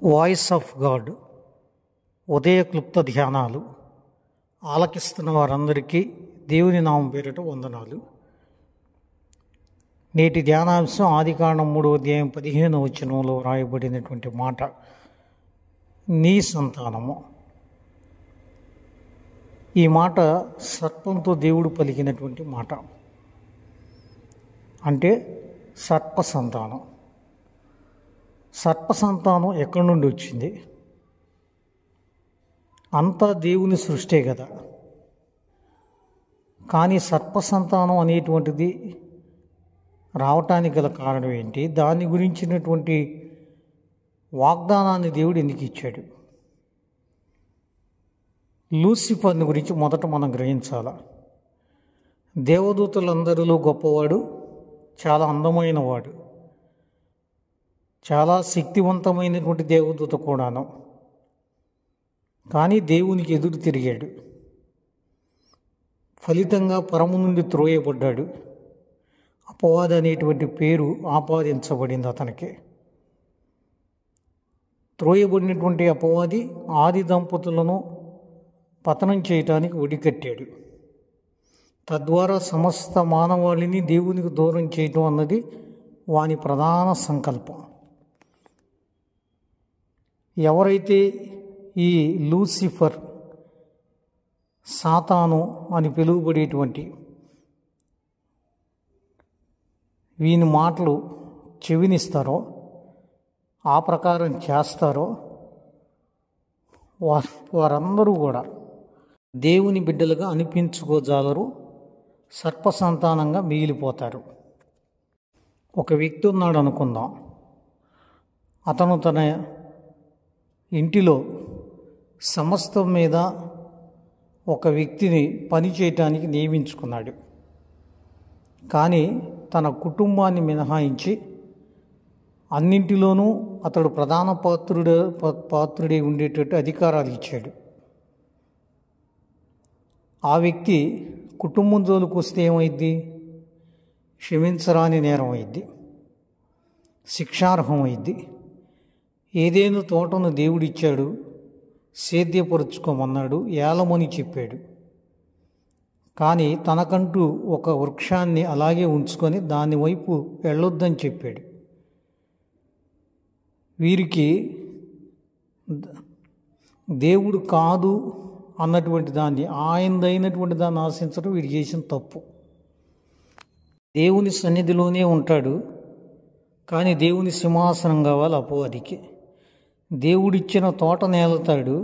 Voice of God ఉదయ క్లుప్త ధ్యానాలు ఆలకిస్తున్న వారందరికీ దేవుని నామం పేరిట వందనాలు. నేటి ధ్యానాంశం ఆదికాండం 3:15 వ్రాయబడినటువంటి మాట, నీ సంతానము. ఈ మాట సర్పంతో దేవుడు పలికినటువంటి మాట, అంటే సర్ప సంతానం. సర్ప సంతానం ఎక్కడి నుండి వచ్చింది? అంతా దేవుని సృష్టే కదా. కానీ సర్ప సంతానం అనేటువంటిది రావటానికి గల కారణం ఏంటి? దాని గురించినటువంటి వాగ్దానాన్ని దేవుడు ఎందుకు ఇచ్చాడు? లూసిఫర్ని గురించి మొదట మనం గ్రహించాల. దేవదూతలందరిలో గొప్పవాడు, చాలా అందమైన వాడు, చాలా శక్తివంతమైనటువంటి దేవదూత కూడాను. కానీ దేవునికి ఎదురు తిరిగాడు, ఫలితంగా పరము నుండి త్రోయబడ్డాడు. అపవాది అనేటువంటి పేరు ఆపాదించబడింది అతనికి. త్రోయబడినటువంటి అపవాది ఆది దంపతులను పతనం చేయటానికి ఒడికట్టాడు. తద్వారా సమస్త మానవాళిని దేవునికి దూరం చేయటం అన్నది వాని ప్రధాన సంకల్పం. ఎవరైతే ఈ లూసిఫర్, సాతాను అని పిలువబడేటువంటి వీని మాటలు చెవినిస్తారో, ఆ ప్రకారం చేస్తారో, వారందరూ కూడా దేవుని బిడ్డలుగా అనిపించుకోజాలరు, సర్ప సంతానంగా మిగిలిపోతారు. ఒక వ్యక్తి ఉన్నాడు అనుకుందాం. అతను తన ఇంటిలో సమస్తం మీద ఒక వ్యక్తిని పని చేయటానికి నియమించుకున్నాడు. కానీ తన కుటుంబాన్ని మినహాయించి అన్నింటిలోనూ అతడు ప్రధాన పాత్రుడే ఉండేటట్టు అధికారాలు ఇచ్చాడు. ఆ వ్యక్తి కుటుంబం జోలికి వస్తే ఏమైద్ది? క్షమించరాని నేరం అయింది, శిక్షార్హం అయింది. ఏదేను తోటను దేవుడిచ్చాడు, సేద్యపరుచుకోమన్నాడు, ఏలమని చెప్పాడు. కానీ తనకంటూ ఒక వృక్షాన్ని అలాగే ఉంచుకొని దాని వైపు వెళ్ళొద్దని చెప్పాడు. వీరికి దేవుడు కాదు అన్నటువంటి దాన్ని, ఆయనదైనటువంటి దాన్ని ఆశించడం వీడు చేసిన తప్పు. దేవుని సన్నిధిలోనే ఉంటాడు, కానీ దేవుని సింహాసనం కావాలి అపవాదికి. దేవుడిచ్చిన తోట నేలతాడు,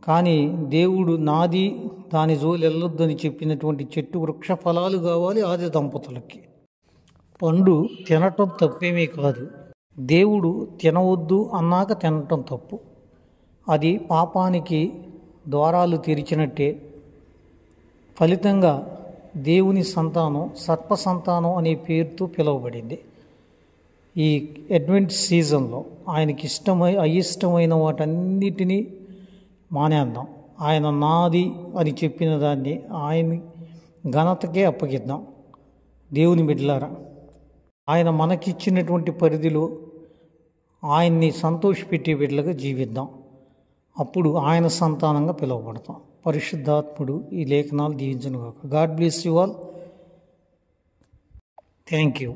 కానీ దేవుడు నాది, దాని జోలి వెళ్ళొద్దని చెప్పినటువంటి చెట్టు వృక్ష ఫలాలు కావాలి ఆది దంపతులకి. పండు తినటం తప్పేమీ కాదు, దేవుడు తినవద్దు అన్నాక తినటం తప్పు. అది పాపానికి ద్వారాలు తెరిచినట్టే. ఫలితంగా దేవుని సంతానం సర్ప సంతానం అనే పేరుతో పిలువబడింది. ఈ అడ్వెంట్ సీజన్లో ఆయనకి అయిష్టమైన వాటన్నిటినీ మానేద్దాం. ఆయన నాది అని చెప్పిన దాన్ని ఆయన ఘనతకే అప్పగిద్దాం. దేవుని బిడ్డలారా, ఆయన మనకిచ్చినటువంటి పరిధిలో ఆయన్ని సంతోషపెట్టే బిడ్డలుగా జీవిద్దాం. అప్పుడు ఆయన సంతానంగా పిలువబడతాం. పరిశుద్ధాత్ముడు ఈ లేఖనాలు దీవించును గాక. God bless you all. Thank you.